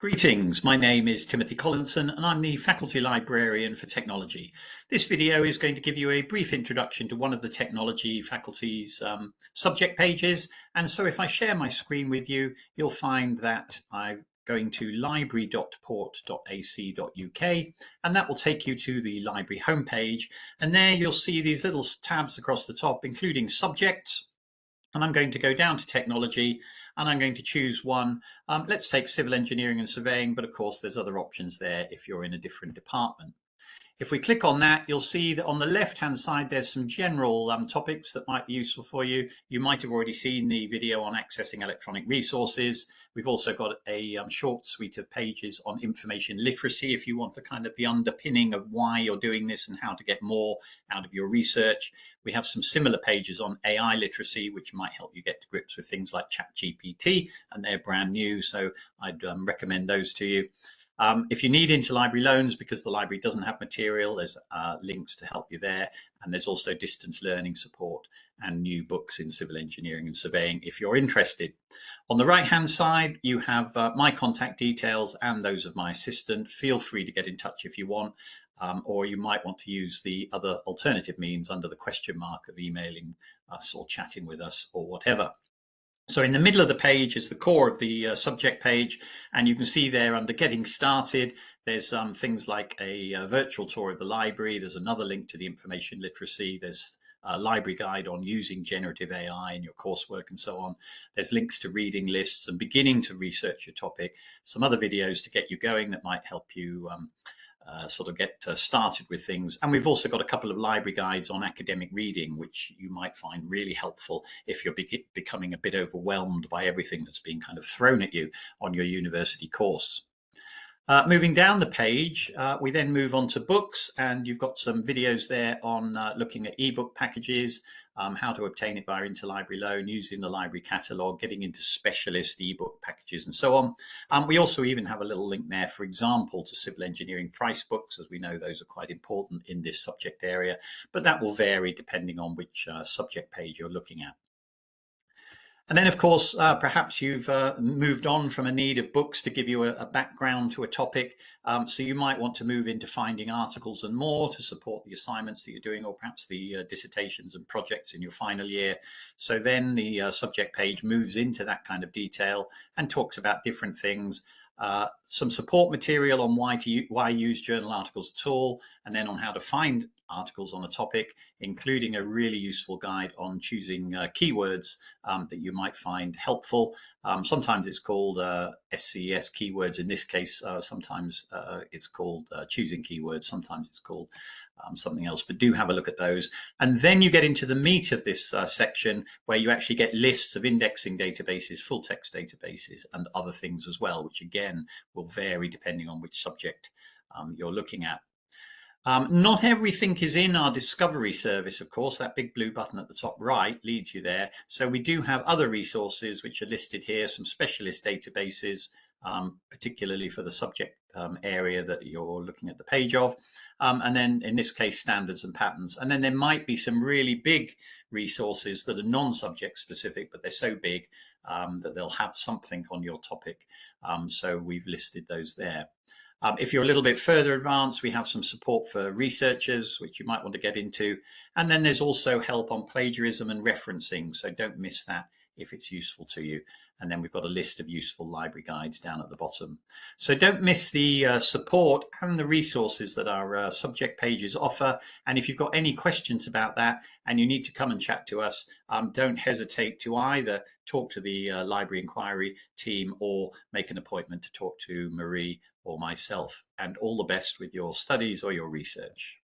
Greetings, my name is Timothy Collinson and I'm the Faculty Librarian for Technology. This video is going to give you a brief introduction to one of the technology faculty's subject pages, and so if I share my screen with you, you'll find that I'm going to library.port.ac.uk and that will take you to the library homepage, and there you'll see these little tabs across the top including subjects. And I'm going to go down to technology and I'm going to choose one. Let's take civil engineering and surveying, but of course there's other options there if you're in a different department. If we click on that, you'll see that on the left-hand side, there's some general topics that might be useful for you. You might have already seen the video on accessing electronic resources. We've also got a short suite of pages on information literacy if you want the kind of the underpinning of why you're doing this and how to get more out of your research. We have some similar pages on AI literacy, which might help you get to grips with things like ChatGPT, and they're brand new, so I'd recommend those to you. If you need interlibrary loans because the library doesn't have material, there's links to help you there. And there's also distance learning support and new books in civil engineering and surveying if you're interested. On the right-hand side, you have my contact details and those of my assistant. Feel free to get in touch if you want, or you might want to use the other alternative means under the question mark of emailing us or chatting with us or whatever. So in the middle of the page is the core of the subject page, and you can see there under getting started, there's things like a virtual tour of the library. There's another link to the information literacy. There's a library guide on using generative AI in your coursework and so on. There's links to reading lists and beginning to research your topic. Some other videos to get you going that might help you sort of get started with things. And we've also got a couple of library guides on academic reading, which you might find really helpful if you're becoming a bit overwhelmed by everything that's being kind of thrown at you on your university course. Moving down the page, we then move on to books, and you've got some videos there on looking at ebook packages, how to obtain it via interlibrary loan, using the library catalogue, getting into specialist ebook packages and so on. We also even have a little link there, for example, to civil engineering price books, as we know those are quite important in this subject area, but that will vary depending on which subject page you're looking at. And then, of course, perhaps you've moved on from a need of books to give you a background to a topic. So you might want to move into finding articles and more to support the assignments that you're doing, or perhaps the dissertations and projects in your final year. So then the subject page moves into that kind of detail and talks about different things. Some support material on why use journal articles at all, and then on how to find articles on a topic, including a really useful guide on choosing keywords that you might find helpful. Sometimes it's called SCES keywords. In this case, sometimes it's called choosing keywords. Sometimes it's called something else, but do have a look at those. And then you get into the meat of this section, where you actually get lists of indexing databases, full text databases, and other things as well, which again will vary depending on which subject you're looking at. Not everything is in our discovery service, of course. That big blue button at the top right leads you there. So we do have other resources which are listed here, some specialist databases, particularly for the subject area that you're looking at the page of. And then in this case, standards and patterns. And then there might be some really big resources that are non-subject specific, but they're so big that they'll have something on your topic. So we've listed those there. If you're a little bit further advanced, we have some support for researchers, which you might want to get into. And then there's also help on plagiarism and referencing, so don't miss that if it's useful to you. And then we've got a list of useful library guides down at the bottom. So don't miss the support and the resources that our subject pages offer. And if you've got any questions about that and you need to come and chat to us, don't hesitate to either talk to the library inquiry team or make an appointment to talk to Marie or myself. And all the best with your studies or your research.